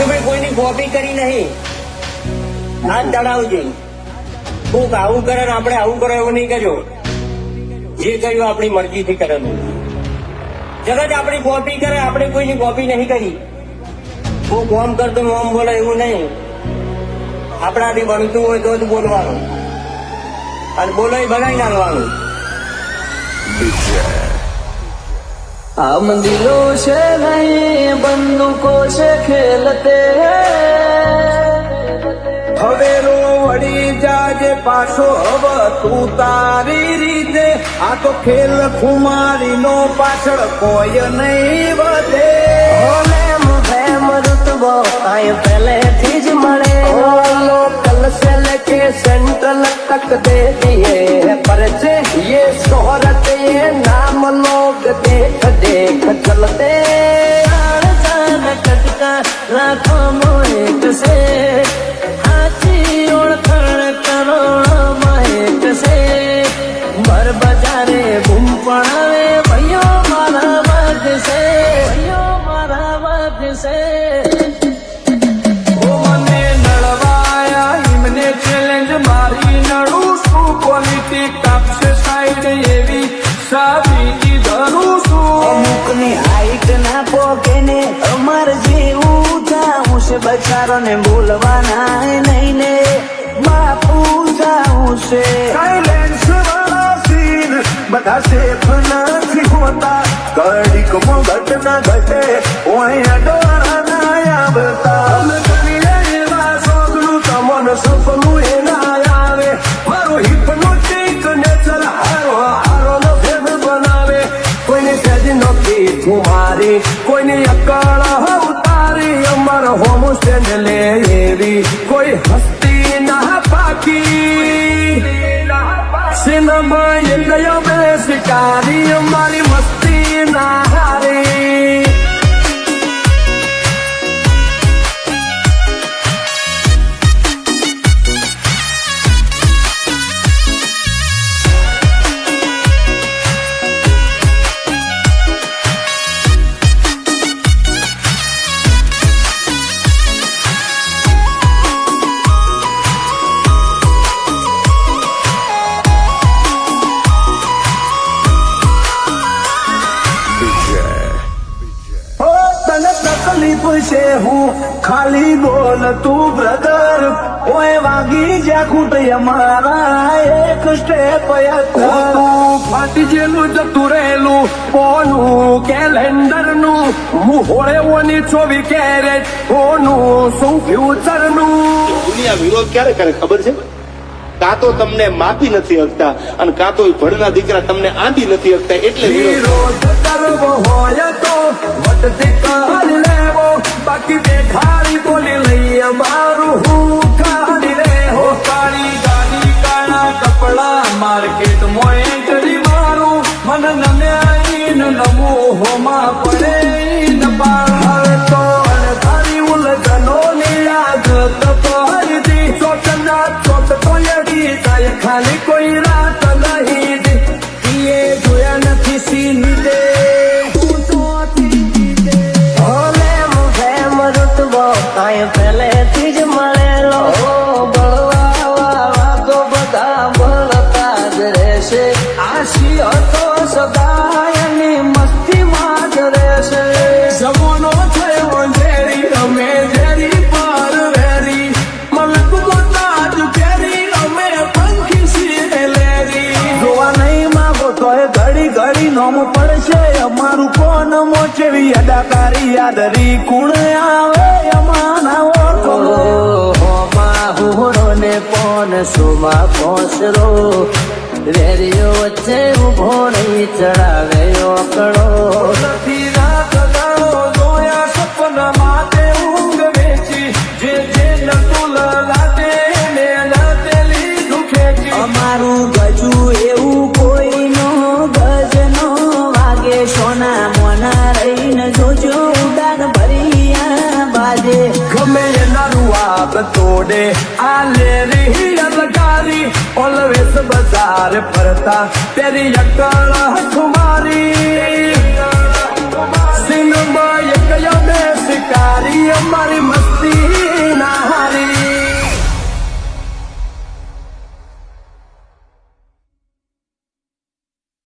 અમે કોઈની કોપી કરી નહીં. હાથ ચડાવજે. તું આવું કરે ને આપણે આવું કરો એવું નહીં કરજો. જે કર્યું આપણી મરજીથી કરેલું. જગત આપણી કોપી કરે, આપણે કોઈની કોપી નહીં કરી. હું કોમ કરતો મોમ બોલે એવું નહીં. આપણાથી બનતું હોય તો જ બોલવાનું, અને બોલો એ બનાવી નાખવાનું. हम दिलों से नहीं बंदूकों से खेलते હવેરો વળી જાજે પાછો હવે તું તારી રીતે. આ તો ખેલ ખુમારી નો પાછળ કોઈ નહીં વધે. प्रेम रुतबो आए पहले थीज मरे लोकल से लेके सेंट्रल तक दे दिए परचे. ये शोहरत ये नाम लोग देख देख चलते. कटका राखो मोएक से हाथी ओळखण करोड़ माएक से. भर बजारे बूम पड़ावे भैयो मारा वाग से, भैयो मारा वाग से. મને નળવાયા એમને ચેલેન્જ મારી નડું છું. પોલિટિક કાપશે સાઈડ એવી સાબિતી ધરું છું. અમુકની હાઈટ ના પોકે ને અમાર જેવું જાઉં છે. બચારો ને બોલવાના નહીં ને બાપુ જાઉં છે. સાયલેન્સ વાળા સીન બધા સેફ નથી હોતા. ઘડીકમાં ઘટના ઘટે ઓયા ડોરા ના આવતા. અમે કરીએ એવા શોખનું તમને સપનું એ ના આવે. મારું હિપ્નોટિક નેચર હારો હારો નો ફેર બનાવે. કોઈની સેજ નથી કુમારી, કોઈની અકળ ઉતારી. અમારો હોમ સ્ટેન્ડ લે એવી કોઈ હસ્તી ના પાકી. સિનેમા એ ગયો બે શિકારી, અમારી મસ્તી ના હારી. તકલીફ છે હું ખાલી બોલ તું બ્રધર. ઓય વાગી જ્યાં ખૂટ અમારા એક સ્ટેપ તું ફાટી જેલું જતું રહેલું કોનું કેલેન્ડર નું. હું હોળે ઓની 24 કેરેટ ઓનું શું ફ્યુચર નું. દુનિયા વિરોધ ક્યારે કરે ખબર છે? કાં તો તમને માપી નથી શકતા અને કાં તો ભણના દીકરા તમને આંધી નથી શકતા, એટલે વિરોધ. વિરોધ કરવો હોય તો વટથી કરી લેવો. બાકી બેઠારી બોલી લઈએ મારું હું કાઢી રે હો. કાળી ગાડી કાળા કપડા માર્કેટ મોય કરી મારું. મન નમ્યાઈન નમો હોમાં પડે ન પાર. હવે તો અણધારી ઉલઝનો ની આદત પડતી. ચોટના ચોટ કોયડી જાય ખાલી કોઈ રાત નહીં. એ જોયા નથી સીની દે પહેલેથી જ મળેલો બળવા વાળા તો બધા બળતા જ રહેશે. આશી હતો સદાય એની મસ્તીમાં જ રહેશે. જમોનો થયો ઝેરી અમે ઝેરી પર વેરી. મલક મોતાજ ફેરી અમે પંખી છીએ લેરી. જોવા નહીં માગો તોય ઘડી ઘડી નોમ પડશે અમારું. કોણ મોચેવી અદાકારી યાદરી કુણ આવે ને પોન સુમાં પોસરો. રેડિયો વચ્ચે ઉભો રહી ચડાવે ઓકળો. નથી રાત દાડો જોયા સપના માટે ઊંઘ વેચી. જે જે નતું લાગે ને નાતે લીધું ખેંચી. અમારું ગજુ એવું કોઈનો ગજ નો વાગે. સોના મોના રહીને જોજો ઉડાન ભરિયા બાજે. ગમે એના રૂઆબ તોડે આ લેરી અલગારી. ઓલવેસ બજાર ફરતા તેરી અકળ ખુમારી. સિનેમા એક યા બે શિકારી. અમારી મસ્ત